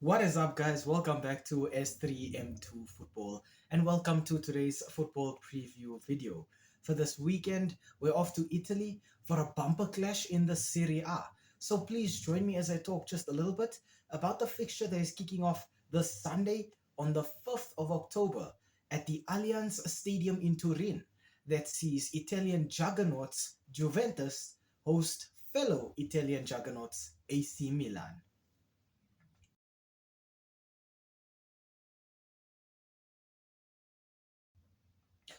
What is up, guys? Welcome back to S3M2 Football and welcome to today's football preview video. For this weekend, we're off to Italy for a bumper clash in the Serie A. So please join me as I talk just a little bit about the fixture that is kicking off this Sunday on the 5th of October at the Allianz Stadium in Turin that sees Italian juggernauts Juventus host fellow Italian juggernauts AC Milan.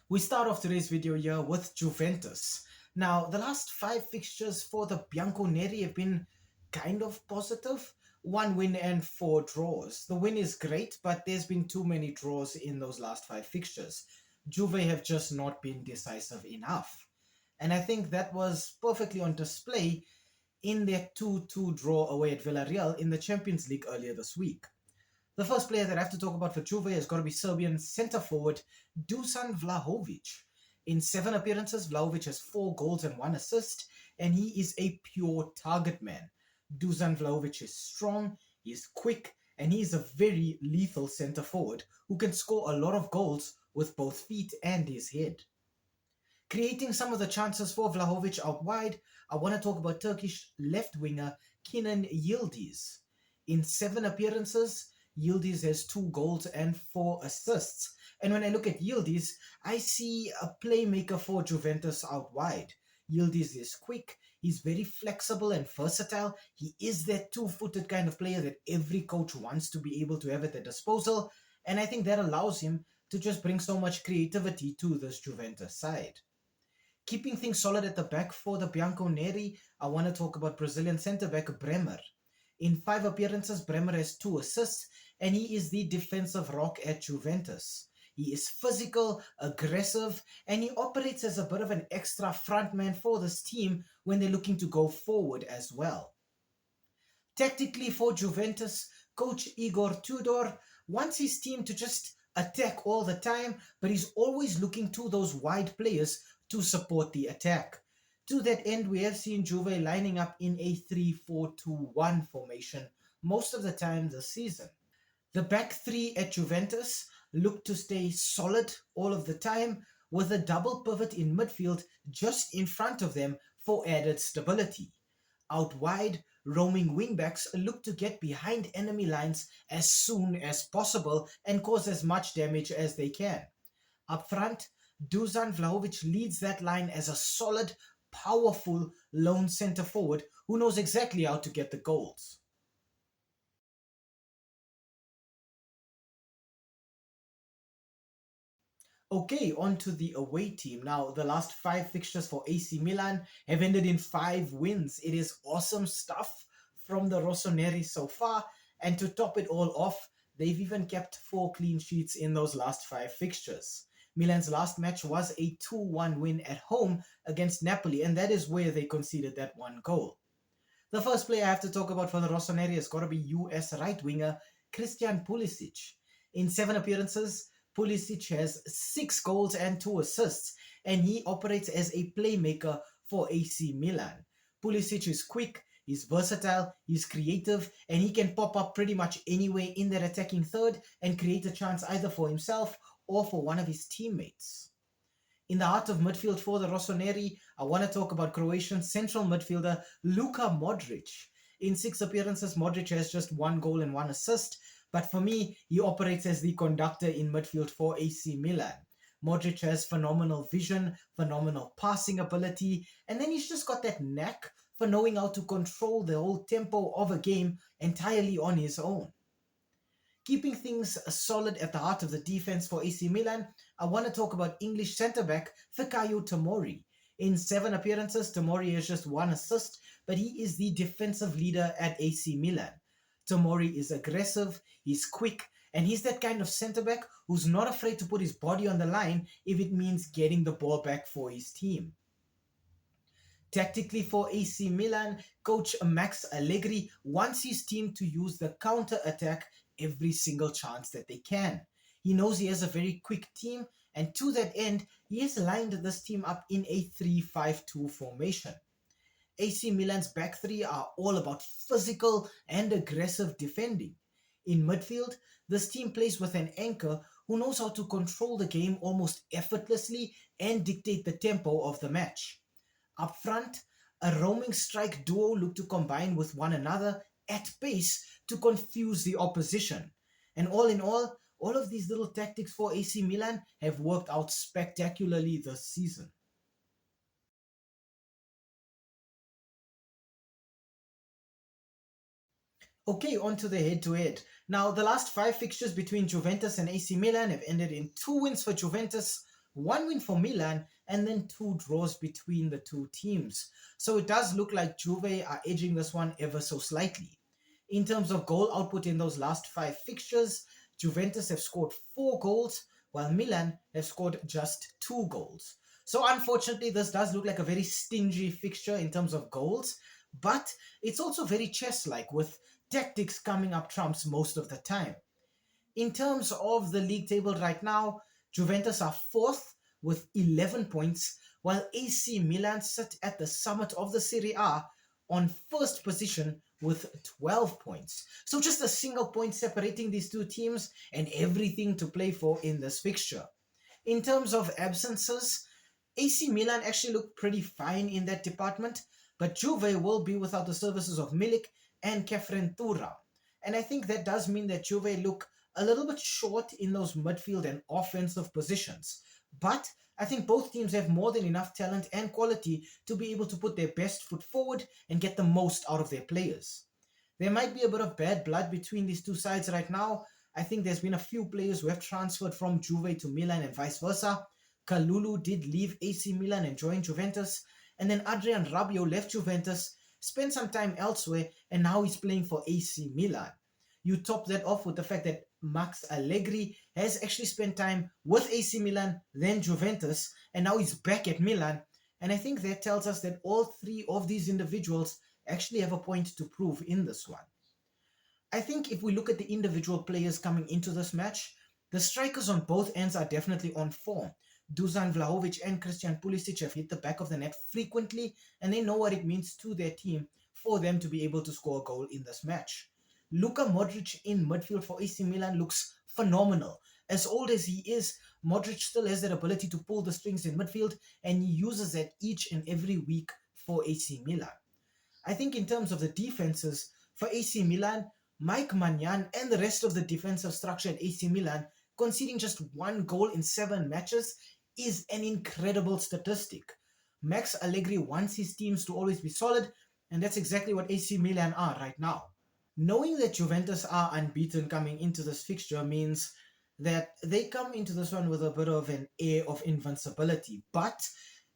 We start off today's video here with Juventus. Now, the last 5 fixtures for the Bianconeri have been kind of positive. 1 win and 4 draws. The win is great, but there's been too many draws in those last 5 fixtures. Juve have just not been decisive enough. And I think that was perfectly on display in their 2-2 draw away at Villarreal in the Champions League earlier this week. The first player that I have to talk about for Juve has got to be Serbian centre forward Dusan Vlahovic. In 7 appearances, Vlahovic has 4 goals and 1 assist, and he is a pure target man. Dusan Vlahovic is strong, he is quick, and he is a very lethal centre forward who can score a lot of goals with both feet and his head. Creating some of the chances for Vlahovic out wide, I want to talk about Turkish left winger Kenan Yildiz. In 7 appearances, Yildiz has 2 goals and 4 assists. And when I look at Yildiz, I see a playmaker for Juventus out wide. Yildiz is quick, he's very flexible and versatile. He is that two-footed kind of player that every coach wants to be able to have at their disposal. And I think that allows him to just bring so much creativity to this Juventus side. Keeping things solid at the back for the Bianconeri, I want to talk about Brazilian centre-back Bremer. In 5 appearances, Bremer has 2 assists, and he is the defensive rock at Juventus. He is physical, aggressive, and he operates as a bit of an extra frontman for this team when they're looking to go forward as well. Tactically for Juventus, coach Igor Tudor wants his team to just attack all the time, but he's always looking to those wide players to support the attack. To that end, we have seen Juve lining up in a 3-4-2-1 formation most of the time this season. The back 3 at Juventus look to stay solid all of the time, with a double pivot in midfield just in front of them for added stability. Out wide, roaming wingbacks look to get behind enemy lines as soon as possible and cause as much damage as they can. Up front, Dusan Vlahovic leads that line as a solid, powerful lone centre forward who knows exactly how to get the goals. Okay, on to the away team. Now, the last 5 fixtures for AC Milan have ended in 5 wins. It is awesome stuff from the Rossoneri so far, and to top it all off, they've even kept 4 clean sheets in those last 5 fixtures. Milan's last match was a 2-1 win at home against Napoli, and that is where they conceded that 1 goal. The first player I have to talk about for the Rossoneri has got to be US right winger Christian Pulisic. In 7 appearances, Pulisic has 6 goals and 2 assists, and he operates as a playmaker for AC Milan. Pulisic is quick, he's versatile, he's creative, and he can pop up pretty much anywhere in that attacking third and create a chance either for himself or for one of his teammates. In the heart of midfield for the Rossoneri, I want to talk about Croatian central midfielder Luka Modric. In 6 appearances, Modric has just 1 goal and 1 assist, but for me, he operates as the conductor in midfield for AC Milan. Modric has phenomenal vision, phenomenal passing ability, and then he's just got that knack for knowing how to control the whole tempo of a game entirely on his own. Keeping things solid at the heart of the defense for AC Milan, I want to talk about English centre-back Fikayo Tomori. In 7 appearances, Tomori has just 1 assist, but he is the defensive leader at AC Milan. Tomori is aggressive, he's quick, and he's that kind of centre-back who's not afraid to put his body on the line if it means getting the ball back for his team. Tactically for AC Milan, coach Max Allegri wants his team to use the counter-attack every single chance that they can. He knows he has a very quick team, and to that end, he has lined this team up in a 3-5-2 formation. AC Milan's back 3 are all about physical and aggressive defending. In midfield, this team plays with an anchor who knows how to control the game almost effortlessly and dictate the tempo of the match. Up front, a roaming strike duo look to combine with one another at pace to confuse the opposition. And all in all of these little tactics for AC Milan have worked out spectacularly this season. Okay, on to the head-to-head. Now, the last five fixtures between Juventus and AC Milan have ended in two wins for Juventus, one win for Milan, and then two draws between the two teams. So it does look like Juve are edging this one ever so slightly. In terms of goal output in those last five fixtures, Juventus have scored 4 goals, while Milan have scored just 2 goals. So unfortunately, this does look like a very stingy fixture in terms of goals, but it's also very chess-like with tactics coming up trumps most of the time. In terms of the league table right now, Juventus are fourth with 11 points, while AC Milan sit at the summit of the Serie A on first position with 12 points. So just a single point separating these two teams and everything to play for in this fixture. In terms of absences, AC Milan actually look pretty fine in that department, but Juve will be without the services of Milik and Kefren Tura. And I think that does mean that Juve look a little bit short in those midfield and offensive positions. But I think both teams have more than enough talent and quality to be able to put their best foot forward and get the most out of their players. There might be a bit of bad blood between these two sides right now. I think there's been a few players who have transferred from Juve to Milan and vice versa. Kalulu did leave AC Milan and join Juventus, and then Adrian Rabiot left Juventus, spent some time elsewhere, and now he's playing for AC Milan. You top that off with the fact that Max Allegri has actually spent time with AC Milan, then Juventus, and now he's back at Milan. And I think that tells us that all three of these individuals actually have a point to prove in this one. I think if we look at the individual players coming into this match, the strikers on both ends are definitely on form. Dusan Vlahovic and Christian Pulisic have hit the back of the net frequently, and they know what it means to their team for them to be able to score a goal in this match. Luka Modric in midfield for AC Milan looks phenomenal. As old as he is, Modric still has that ability to pull the strings in midfield, and he uses that each and every week for AC Milan. I think in terms of the defenses, for AC Milan, Mike Maignan and the rest of the defensive structure at AC Milan conceding just 1 goal in 7 matches is an incredible statistic. Max Allegri wants his teams to always be solid, and that's exactly what AC Milan are right now. Knowing that Juventus are unbeaten coming into this fixture means that they come into this one with a bit of an air of invincibility. But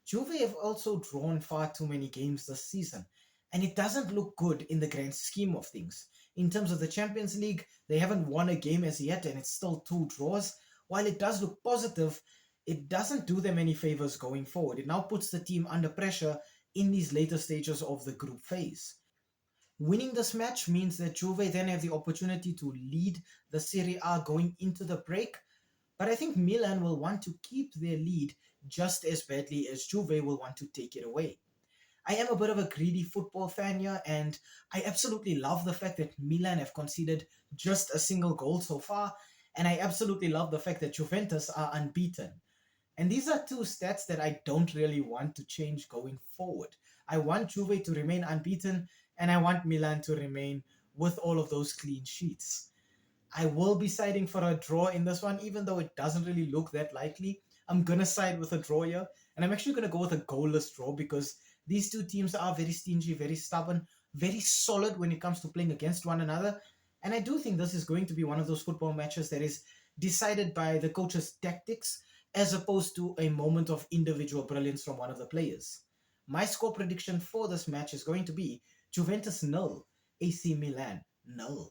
Juve have also drawn far too many games this season, and it doesn't look good in the grand scheme of things. In terms of the Champions League, they haven't won a game as yet, and it's still 2 draws. While it does look positive, it doesn't do them any favors going forward. It now puts the team under pressure in these later stages of the group phase. Winning this match means that Juve then have the opportunity to lead the Serie A going into the break, but I think Milan will want to keep their lead just as badly as Juve will want to take it away. I am a bit of a greedy football fan here, and I absolutely love the fact that Milan have conceded just a single goal so far, and I absolutely love the fact that Juventus are unbeaten. And these are two stats that I don't really want to change going forward. I want Juve to remain unbeaten, and I want Milan to remain with all of those clean sheets. I will be siding for a draw in this one, even though it doesn't really look that likely. I'm going to side with a draw here, and I'm actually going to go with a goalless draw because these two teams are very stingy, very stubborn, very solid when it comes to playing against one another. And I do think this is going to be one of those football matches that is decided by the coach's tactics as opposed to a moment of individual brilliance from one of the players. My score prediction for this match is going to be Juventus 0, AC Milan 0.